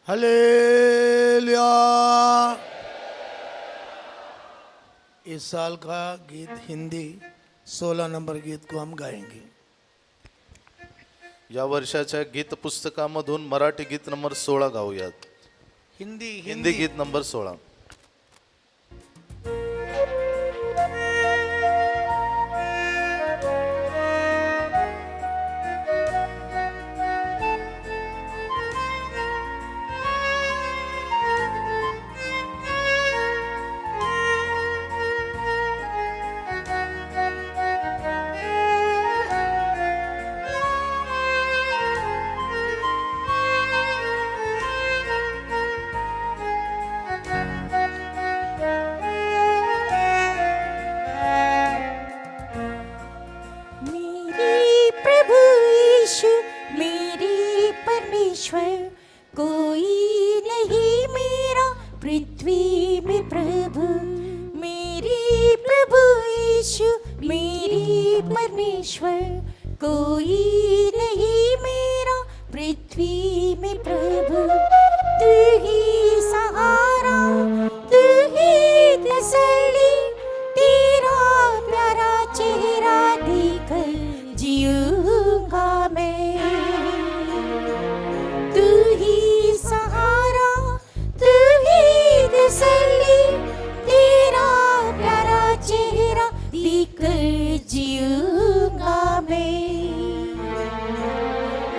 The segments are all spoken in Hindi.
हालेलुया। इस साल का गीत हिंदी 16 नंबर गीत को हम गाएंगे। या वर्षाच्या गीत पुस्तकामधून मराठी गीत नंबर 16 गाऊयात। हिंदी गीत नंबर 16। कोई नहीं मेरा पृथ्वी में प्रभु, मेरी प्रभु यीशु मेरी परमेश्वर। कोई नहीं मेरा पृथ्वी में प्रभु, तू ही सहारा, तू ही तसल्ली, तेरा प्यारा चेहरा देखकर जीऊंगा मैं। तेरा प्यारा चेहरा देखकर जीऊंगा मैं।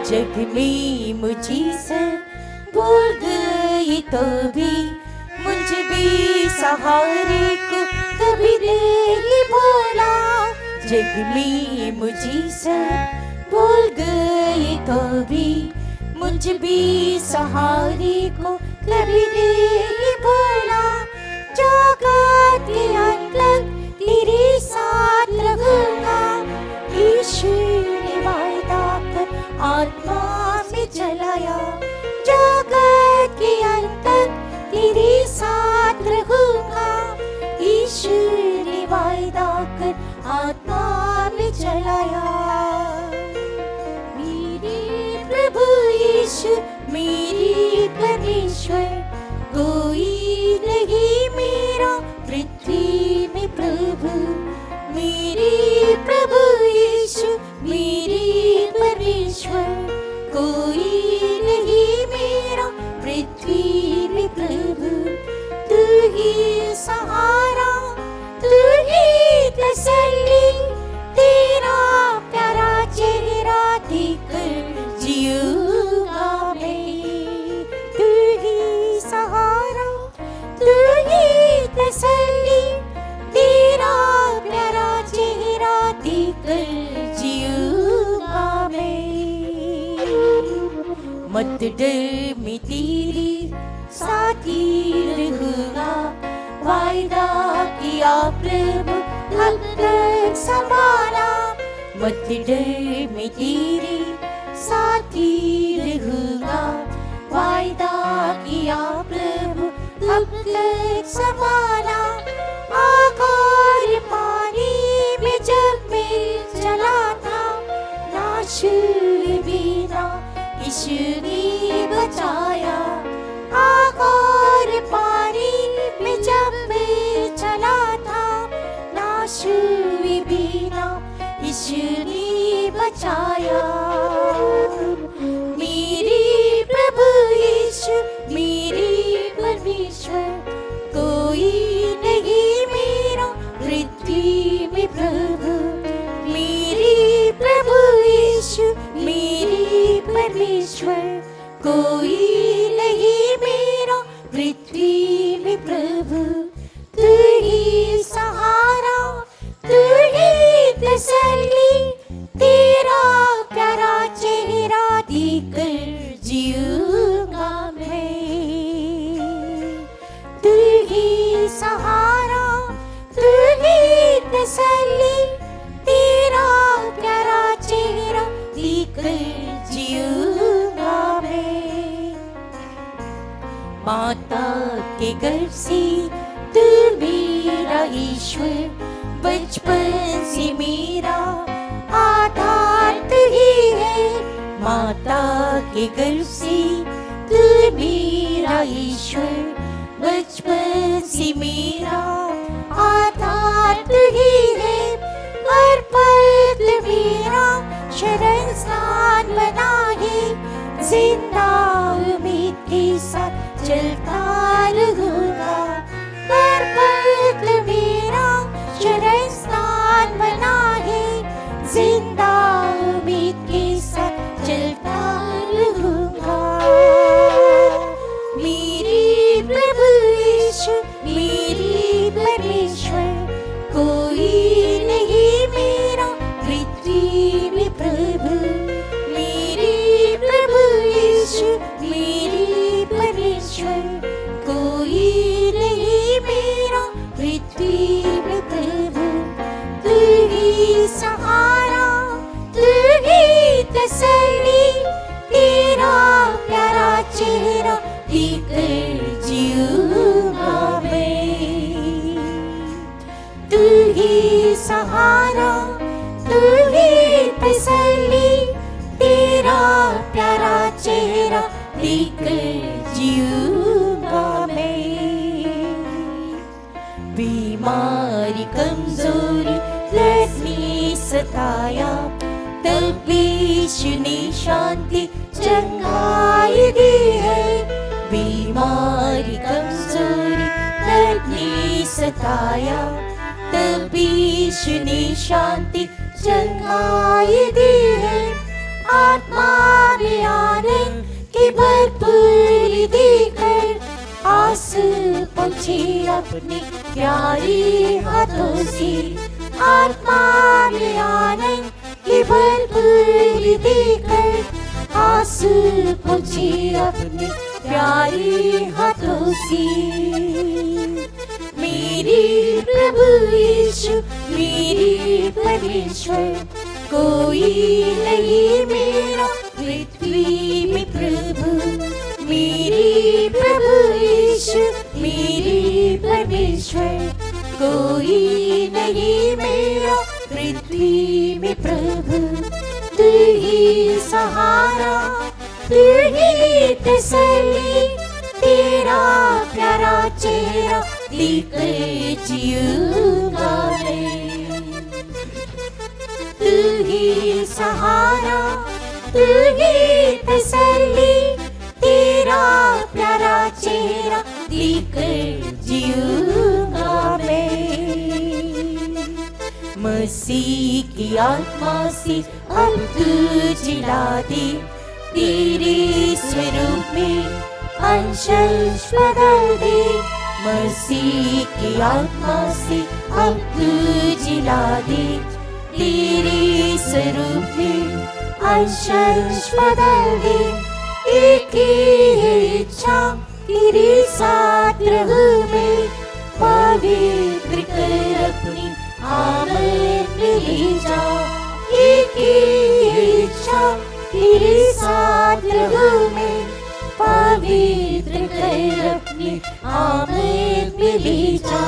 जग में मुझे सब भूल गई तो भी मुझे भी सहारे को कभी नहीं भूला। जग में मुझे सब भूल गई तो भी मुझे भी सहारे को कभी नहीं भूला। जगत के अंत तक तेरे साथ रहूंगा, यीशु ने वायदा कर आत्मा में जलाया। जगत के अंत तक तेरे साथ रहूंगा, यीशु ने वायदा कर आत्मा में जलाया। मेरे प्रभु यीशु मेरी परमेश्वर, कोई नहीं मेरा पृथ्वी में प्रभु, मेरी प्रभु यीशु मेरी परमेश्वर। कोई नहीं मेरा पृथ्वी में प्रभु, तू ही सहारा, तू ही तसल्ली, तेरा प्यारा चेहरा देखकर जीऊंगा मैं। तू ही सहारा, तू ही तसल्ली, तेरा प्यारा चेहरा देखकर जीऊंगा मैं। मत डर मैं तेरे साथी रहूंगा, वायदा किया प्रभु अब तक संभाला। मत डर मैं तेरे साथी रहूंगा, वायदा किया प्रभु अब तक संभाला। आग और पानी में जब मैं चला था, नाश बिना यीशु ने बचाया। आग और पानी में जब मैं चला था, नाश बिना यीशु ने बचाया। मेरी प्रभु यीशु मेरी परमेश्वर, कोई नहीं मेरा पृथ्वी में प्रभु, मेरी प्रभु यीशु मेरी परमेश्वर। कोई नहीं मेरा पृथ्वी में प्रभु, तू ही सहारा, तू ही तसल्ली, तेरा प्यारा चेहरा देखकर जीऊंगा मैं। तू ही सहारा, तू ही तसल्ली, तेरा प्यारा चेहरा देखकर जीऊंगा मैं। माता के गर्भ से तू मेरा ईश्वर, बचपन से मेरा आधार तू ही है। माता के गर्भ से तू मेरा मेरा ईश्वर बचपन से मेरा आधार तू ही है हर पल तू मेरा शरण स्थान बना है जिंदा उम्मीद के साथ चलता रहूंगा हर पल तू मेरा शरण स्थान बना है जिंदा उम्मीद के साथ चलता रहूंगा मेरे प्रभु यीशु मेरे परमेश्वर कोई नहीं मेरा पृथ्वी में प्रभु मेरे प्रभु यीशु मेरे परमेश्वर कोई नहीं मेरा पृथ्वी में प्रभु तू ही सहारा तू ही तसल्ली तेरा प्यारा चेहरा देखकर जीऊंगा मैं तू ही सहारा तू ही तसल्ली तेरा प्यारा चेहरा देखकर जीऊंगा मैं बीमारी कमजोरी लड़ने सताया तब यीशु ने शांति चंगाई दी है बीमारी कमजोरी लड़ने सताया तब यीशु ने शांति चंगाई दी है आत्मा में आनंद की भरपूरी देकर आंसू पोंछे अपने प्यारे हाथों से आत्मा में आनंद की भरपूरी देकर आंसू पोंछे अपने प्यारे हाथों से मेरे प्रभु यीशु मेरे परमेश्वर कोई नहीं मेरा पृथ्वी में प्रभु मेरे प्रभु यीशु मेरे परमेश्वर कोई नहीं मेरा पृथ्वी में प्रभु तू ही सहारा तू ही तसल्ली तेरा प्यारा चेहरा देखकर जीऊंगा मैं तू ही सहारा तू ही तसल्ली तेरा प्यारा चेहरा देखकर जीऊंगा मैं मसीह की आत्मा से अब तू जिला दे तेरे स्वरूप में अंश बदल दे मसीह की आत्मा से अब तू जिला दे तेरे स्वरूप में अंश बदल दे एक ही है इच्छा तेरे साथ रहूं मैं पवित्र कर अपनी आमद में ले जा एक ही है इच्छा तेरे साथ रहूं मैं पवित्र कर अपनी आमद में ले जा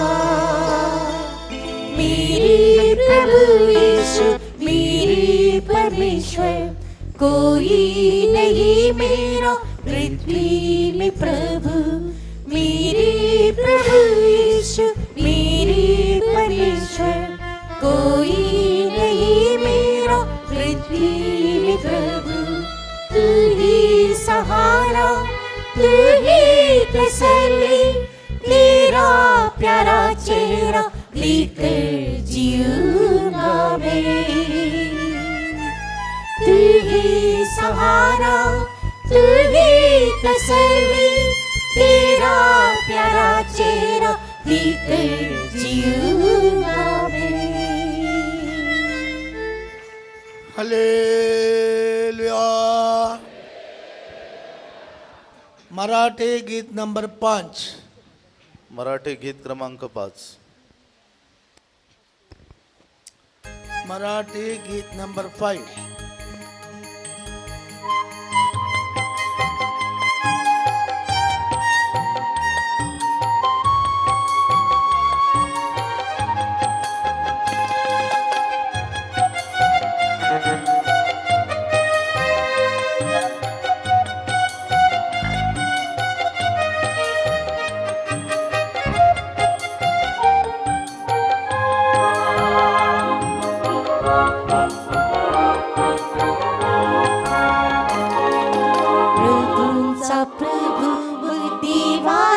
मेरे प्रभु यीशु मेरे परमेश्वर कोई नहीं मेरा पृथ्वी में प्रभु मेरे प्रभु यीशु मेरे परमेश्वर कोई नहीं मेरा पृथ्वी में प्रभु तू ही सहारा तू ही तसल्ली तेरा प्यारा चेहरा लेकर जीऊंगा मैं तू ही सहारा तू ही तसल्ली तेरा प्यारा चेहरा लेकर जीऊंगा मैं हालेलुया मराठी गीत नंबर 5 मराठी गीत क्रमांक 5 मराठी गीत नंबर 5 मेरे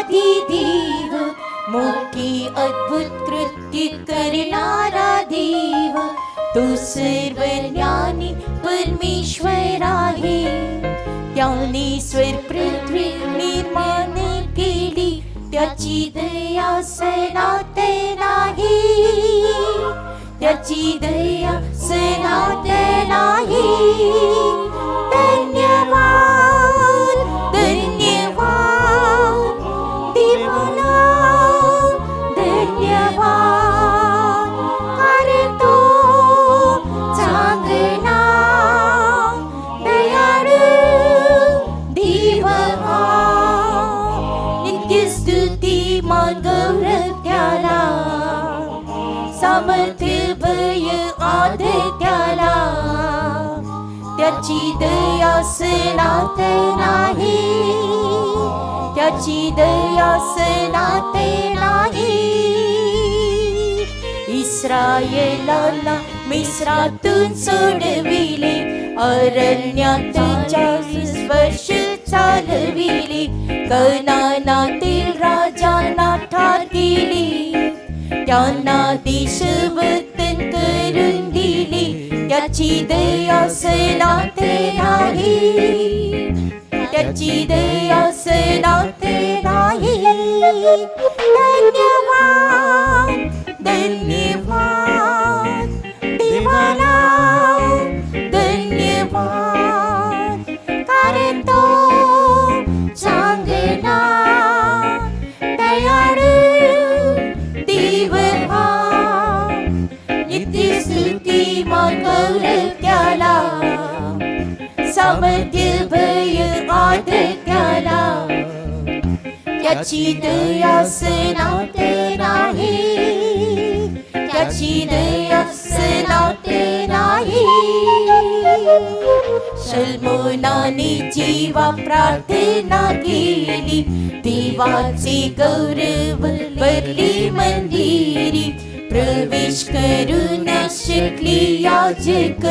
आदि देव मोठी अद्भुत कृत्य करणारा देव तो सर्वज्ञानी परमेश्वर आहे त्याने स्वर पृथ्वी निर्माण केली त्याची दया सनातन आहे त्याची दया सनातन आहे धन्यवाद धन्यवाद देवाला धन्यवाद कारण तो चांगला दयाळू देव हा नित्य स्तुती मान गौरव त्याला सामर्थ्य भय आदर त्याला त्याची दया सनातन आहे त्याची दया सनातन आहे इस्रायेलाला मिस्रातून सोडविले अरण्यात 40 वर्ष चालविले कनानातील राजांना ठार केले त्यांना देश वतन करून दिले त्याची दया सनातन आहे त्याची दया सनातन आहे धन्यवाद धन्यवाद देवाला धन्यवाद कारण तो चांगला दयाळू देव हा नित्य स्तुती मान गौरव त्याला सामर्थ्य भय आदर त्याला त्याची दया सनातन आहे त्याची दया सनातन आहे सलमोनाने जेव्हा प्रार्थना केली देवाचे गौरव भरले मंदिरी प्रवेश करू न शकली याजक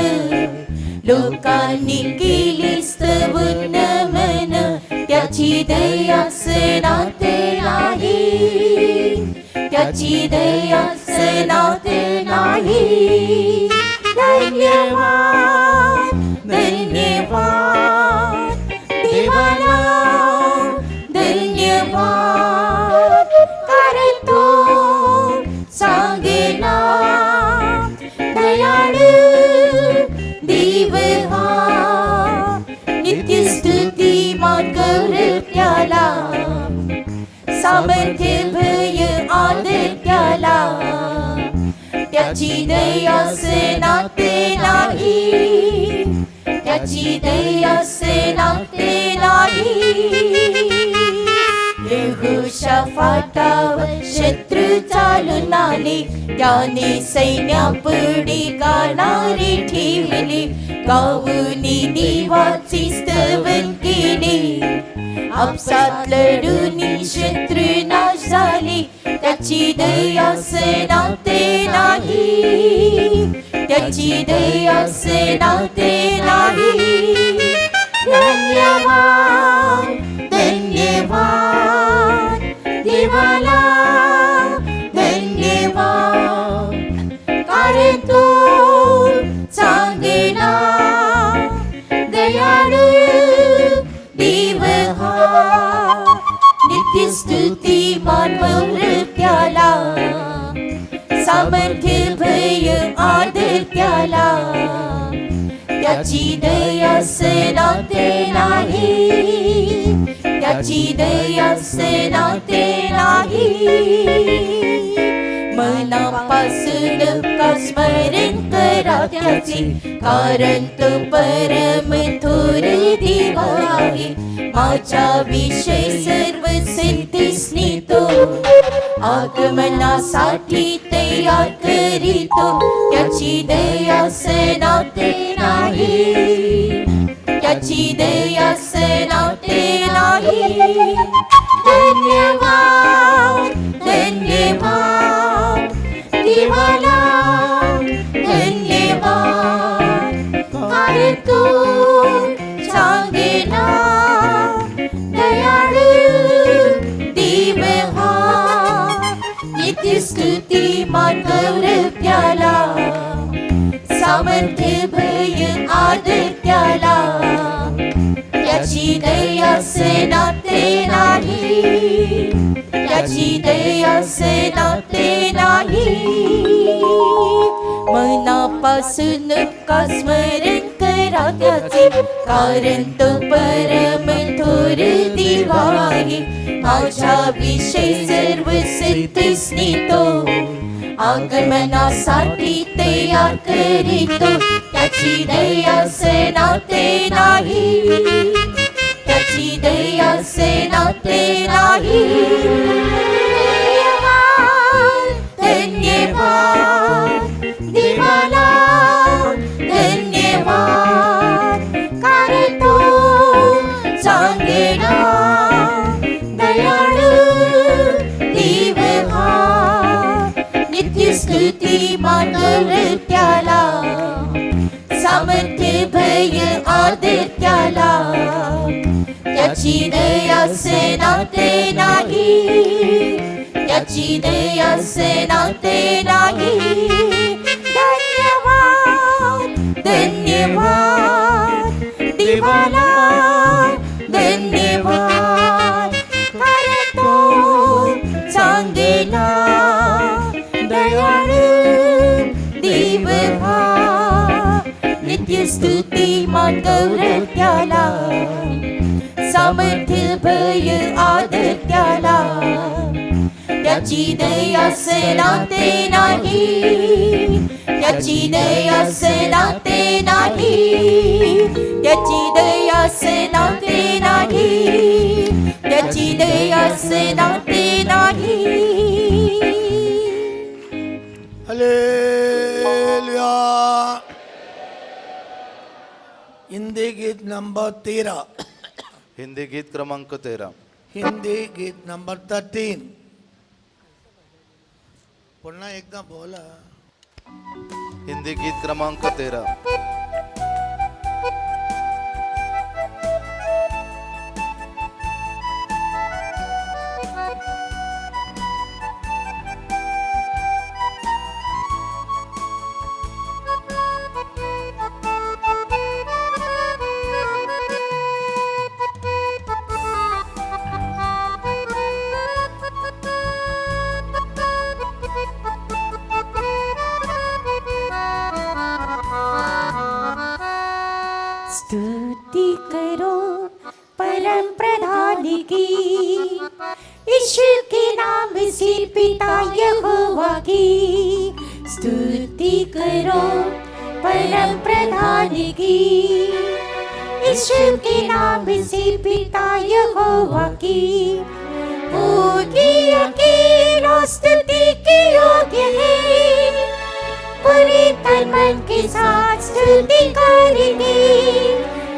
लोकांनी केले स्तवन नमन त्याची दया सनातन आहे त्याची दया सनातन आहे धन्यवाद धन्यवाद देवाला धन्यवाद कारण तो चांगला दयाळू देव हा नित्य स्तुती मान गौरव त्याला सामर्थ्य भय आदर त्याला त्याची दया सनातन आहे त्याची दया सनातन आहे यहोशाफाटावर शत्रू चालून आले त्याने सैन्यापुढे गाणारे ठेवले गाऊनी देवाचे स्तवन केले आपसात लढून शत्रू नाश झाले त्याची दया सनातन आहे त्याची दया सनातन आहे धन्यवाद धन्यवाद देवाला धन्यवाद कारण तो चांगला दयाळू देव हा नित्य स्तुती मान गौरव त्याला सामर्थ्य भय आदर त्याला त्याची दया सनातन आहे त्याची दया सनातन आहे मनापासून का स्मरण करा त्याचे कारण तो परम थोर देव आहे माझ्या विषय सर्व सिद्धीसनी तो आगमनासाठी तयार करीतो त्याची दया सनातन आहे त्याची दया सनातन आहे धन्यवाद धन्यवाद देवाला धन्यवाद कारण तू चांगला दयाळू देव नित्य स्तुति मान गौरव त्याला सामर्थ्य भय आदर त्याला त्याची दया सनाते नाही त्याची दया सनाते नाही मनापासून का स्मरण करा त्याचे कारण तो परम थोर देवा आहे माझ्या विषय सर्व सिद्ध स्नेतो आगमनासाठी तयार करीतो त्याची दया सनाते नाही त्याची दया सनाते नाही धन्यवाद देवाला धन्यवाद कारण तो चांगला दयाळू देव हा नित्य स्तुती मानव त्याला सामर्थ्य भय आदर त्याला त्याची दया सनाते नाही त्याची दया सनाते नाही धन्यवाद धन्यवाद देवाला धन्यवाद कारण तो चांगला दयाळू देव हा नित्य स्तुती मान गौरव त्याला सामर्थ्य भय आदर त्याला त्याची दया सनाते नाही त्याची दया सनाते नाही त्याची दया सनाते नाही त्याची दया सनाते नाही हालेलुया। हिंदी गीत नंबर 13, हिंदी गीत क्रमांक 13, हिंदी गीत नंबर 13। पुन्हा एकदा बोला। हिंदी गीत क्रमांक 13। स्तुति करो परम प्रधान की ईश्वर के नाम से पिता यहोवा की स्तुति करो परम प्रधान की ईश्वर के नाम से पिता यहोवा की वो की अकेला स्तुति के योग्य है पूरे तन मन के साथ स्तुति करेंगे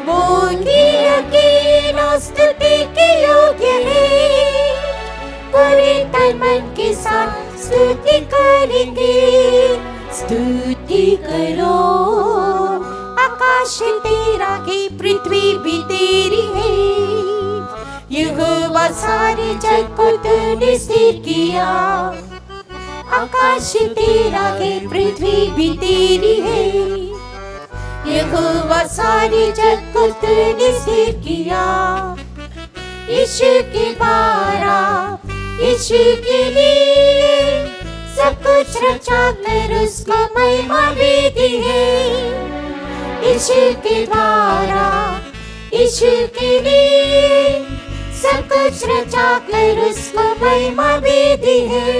वो की अकेला स्तुति के योग्य है पूरे तन मन के साथ स्तुति करेंगे स्तुति करो आकाश तेरा है पृथ्वी भी तेरी है यहोवा सारे जग को तूने स्थिर किया आकाश तेरा है पृथ्वी भी तेरी है यहोवा सारे जग को तूने स्थिर किया यीशु के द्वारा यीशु के लिए सब कुछ रचा कर उसको महिमा भी दी है यीशु के द्वारा यीशु के लिए सब कुछ रचा कर उसको महिमा भी दी है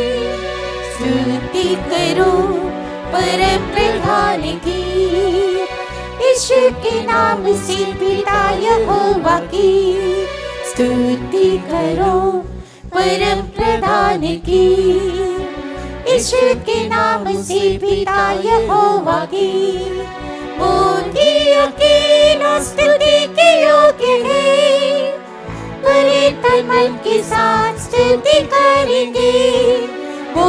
स्तुति करो परम प्रधान की ईश्वर के नाम से पिता यहोवा की स्तुति करो परम प्रधान की ईश्वर के नाम से पिता यहोवा की वो अकेला स्तुति के योग्य है पूरे तन मन के साथ स्तुति करेंगे वो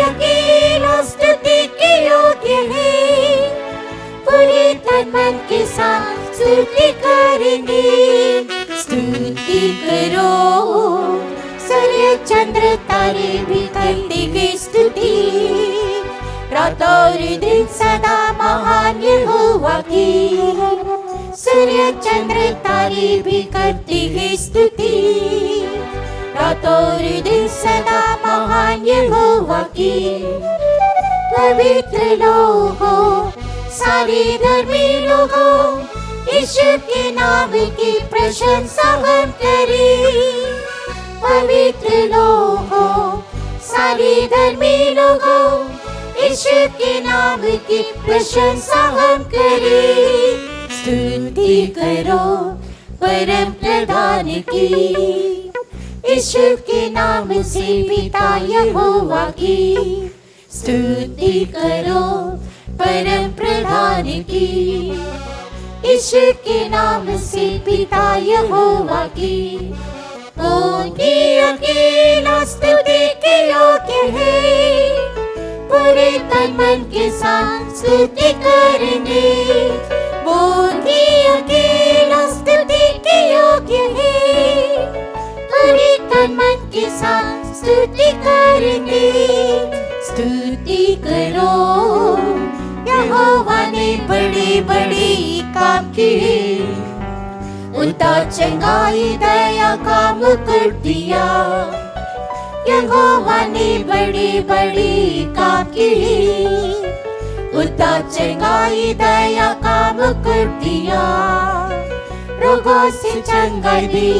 अकेला स्तुति के योग्य है पूरे तन मन के साथ स्तुति करेंगे स्तुति करो सूर्य चंद्र तारे भी करते हैं स्तुति, रात और दिन सदा महान यहोवा की। सूर्य चंद्र तारे भी करते हैं स्तुति, रात और दिन सदा महान यहोवा की। पवित्र लोगों, सारे धर्मी लोगों, यीशु के नाम की प्रशंसा हम करें। पवित्र लोगों, सारे धर्मी लोगों, यीशु के नाम की प्रशंसा हम करें। स्तुति करो परम प्रधान की, यीशु के नाम से पिता यहोवा की। स्तुति करो परम प्रधान की, यीशु के नाम से पिता यहोवा की। उनकी अकेला स्तुति के योग्य है, पूरे तन मन के साथ स्तुति करेंगे। उनकी अकेला स्तुति के योग्य है, पूरे तन मन के साथ स्तुति करेंगे। स्तुति करो, यहोवा ने बड़े बड़े काम किए, उतार चंगाई दया का मुकुट दिया। यहोवा ने बड़े बड़े काम किए, उतार चंगाई दया का मुकुट दिया। रोगों से चंगाई दी,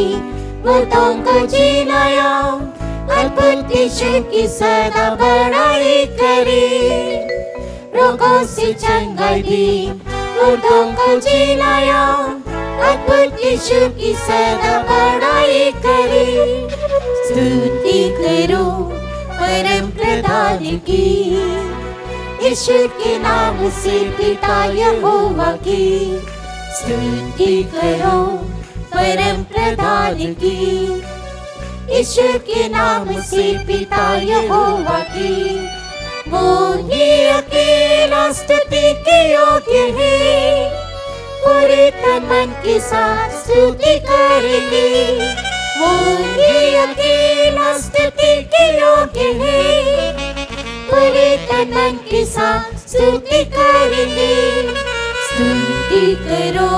मुर्दों को जिलाया, अद्भुत यीशु की सदा बड़ाई करे। रोगों से चंगाई दी, मुर्दों को जिलाया, अद्भुत यीशु की सदा बड़ाई करे। स्तुति करो परम प्रधान की, यीशु के नाम से पिता यहोवा की। स्तुति करो परम प्रधान की, यीशु के नाम से पिता यहोवा की। वो ही अकेला स्तुति के योग्य है, पूरे तन मन के साथ स्तुति करेंगे। वो ही अकेला स्तुति के योग्य है, पूरे तन मन के साथ स्तुति करेंगे। स्तुति करो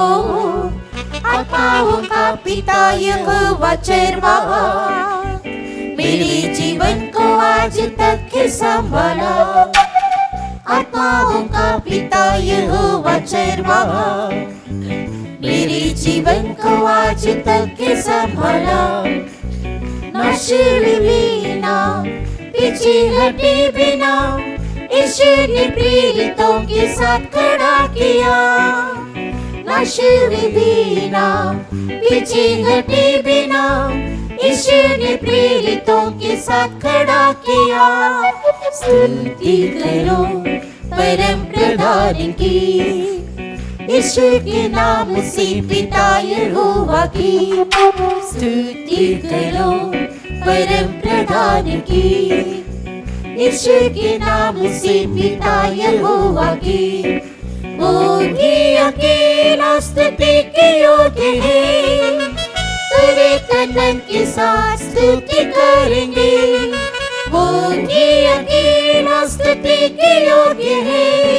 आत्माओं का पिता यहोवा चरवाहा, मेरे जीवन को आज तक संभाला। आत्माओं का पिता यहोवा चरवाहा, मेरे जीवन को आज तक संभाला। नशे बिना, पीछे हटे बिना, यीशु ने प्रेरितों के साथ खड़ा किया। नशे बिना, पीछे हटे बिना, यीशु ने प्रेरितों के साथ खड़ा किया। स्तुति करो परम प्रधान की, यीशु के नाम से पिता यहोवा की। स्तुति करो परम प्रधान की, यीशु के नाम से पिता यहोवा की। वो ही अकेला स्तुति के योग्य है, पूरे तन मन के साथ स्तुति करेंगे। वो ही अकेला स्तुति के योग्य है,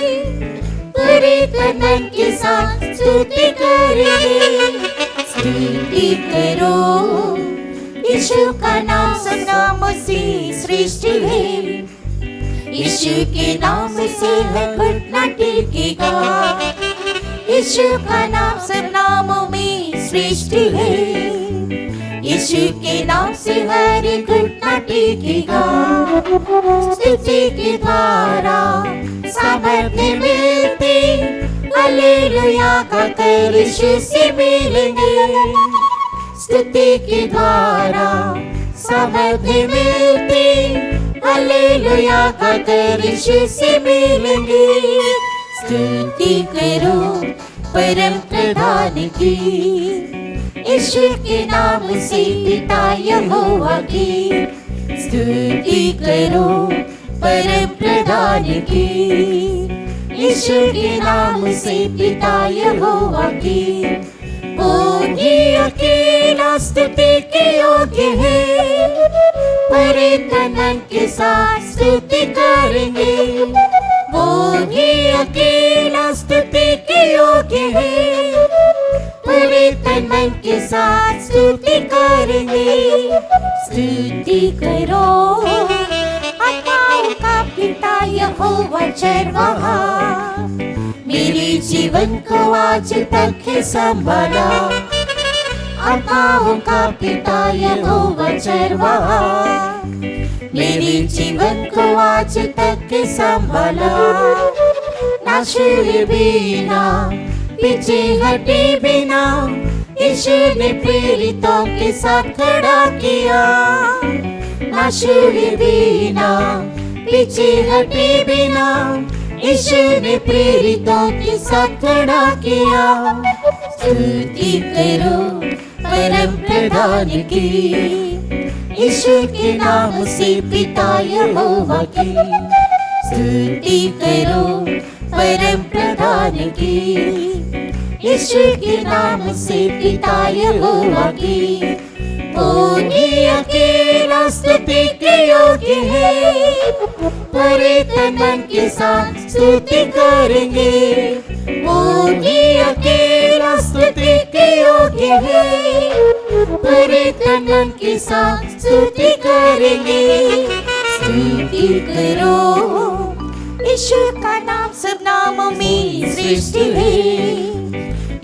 पूरे तन मन के साथ स्तुति करेंगे। स्तुति करो, यीशु का नाम सब नामों से श्रेष्ठ है। यीशु के नाम से हर घुटना टेकेगा। यीशु का नाम सब नामों में श्रेष्ठ है। यीशु के नाम से हर घुटना टेकेगा। स्तुति के द्वारा सामर्थ्य मिलती, हालेलुया गाकर यीशु से मिलेंगे। स्तुति के द्वारा सामर्थ्य मिलती, हालेलुया गाकर यीशु से मिलेंगे। स्तुति करो परम प्रधान की, यीशु के नाम से पिता यहोवा की। स्तुति करो परम प्रधान की, यीशु के नाम से पिता यहोवा की। वो ही अकेला स्तुति के योग्य है, पूरे तन मन के साथ स्तुति करेंगे। वो ही अकेला स्तुति के योग्य है, पूरे तन मन के साथ स्तुति करेंगे। स्तुति करो आत्माओं का पिता यहोवा चरवाहा, मेरे जीवन को आज तक है संभाला। आत्माओं का पिता यहोवा चरवाहा, मेरे जीवन को आज तक है संभाला। ना छुए बिना पीछे हटे बिना यीशु ने प्रेरितों के साथ खड़ा किया। ना छुए बिना पीछे हटे बिना यीशु ने प्रेरितों के साथ खड़ा किया। स्तुति करो परम प्रधान की, यीशु के नाम से पिता यहोवा की। स्तुति करो परम प्रधान की, यीशु के नाम से पिता यहोवा की। वो ही अकेला स्तुति के योग्य है, पूरे तन मन के साथ स्तुति करेंगे। वो ही अकेला स्तुति के योग्य है, पूरे तन मन के साथ स्तुति करेंगे। स्तुति करो यीशु का नाम सब नामों में श्रेष्ठ है,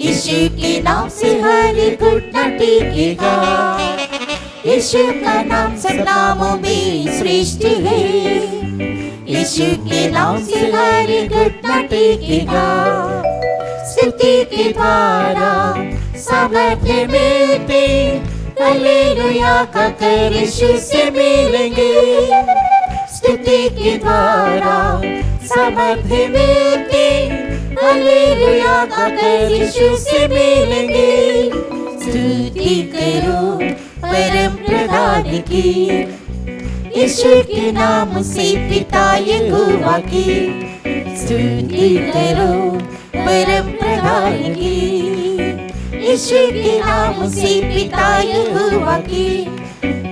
यीशु के नाम से हर घुटना टेकेगा। यीशु का नाम सब नामों में श्रेष्ठ है, यीशु के नाम से हर घुटना टेकेगा। स्तुति के द्वारा सामर्थ्य मिलते, हालेलुया का कर यीशु से मिलेंगे। स्तुति के द्वारा सामर्थ्य मिलते, हालेलुया का कर यीशु से मिलेंगे। स्तुति करो परम प्रधान की, यीशु के नाम से पिता यहोवा की। स्तुति करो परम प्रधान की, यीशु के नाम से पिता यहोवा की।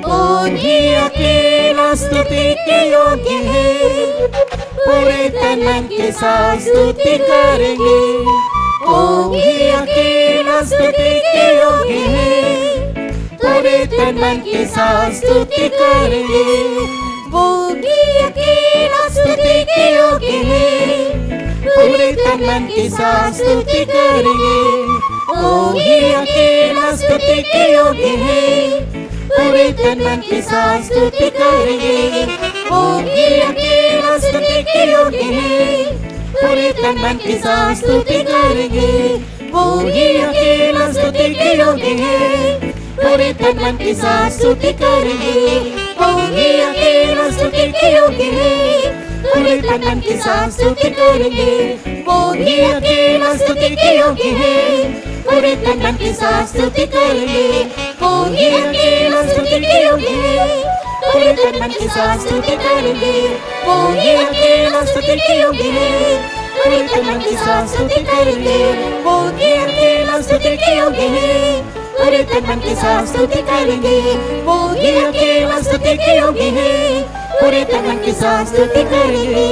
वो ही अकेला स्तुति के योग्य है, पूरे तन मन के साथ स्तुति करेंगे। वो ही अकेला स्तुति के योग्य है, पूरे तन मन के साथ स्तुति करेंगे। वो ही अकेला स्तुति के योग्य है, पूरे तन मन के साथ स्तुति करेंगे। वो ही अकेला स्तुति के योग्य है, पूरे तन मन के साथ स्तुति करेंगे। वो ही अकेला स्तुति के योग्य है, पूरे तन मन के साथ स्तुति करेंगे। वो ही अकेला स्तुति के योग्य है, पूरे तन मन के साथ स्तुति करेंगे। वो ही अकेला स्तुति के योग्य है, पूरे तन मन के साथ स्तुति करेंगे। वो ही अकेला स्तुति के योग्य है, पूरे तन मन के साथ स्तुति करेंगे। वो ही अकेला स्तुति के योग्य है, पूरे तन मन के साथ स्तुति करेंगे। वो ही अकेला स्तुति के योग्य है, पूरे तन मन के साथ स्तुति करेंगे। वो ही अकेला स्तुति के योग्य है, पूरे तन मन के साथ स्तुति करेंगे। वो ही अकेला स्तुति के योग्य है, पूरे तन मन के साथ स्तुति करेंगे।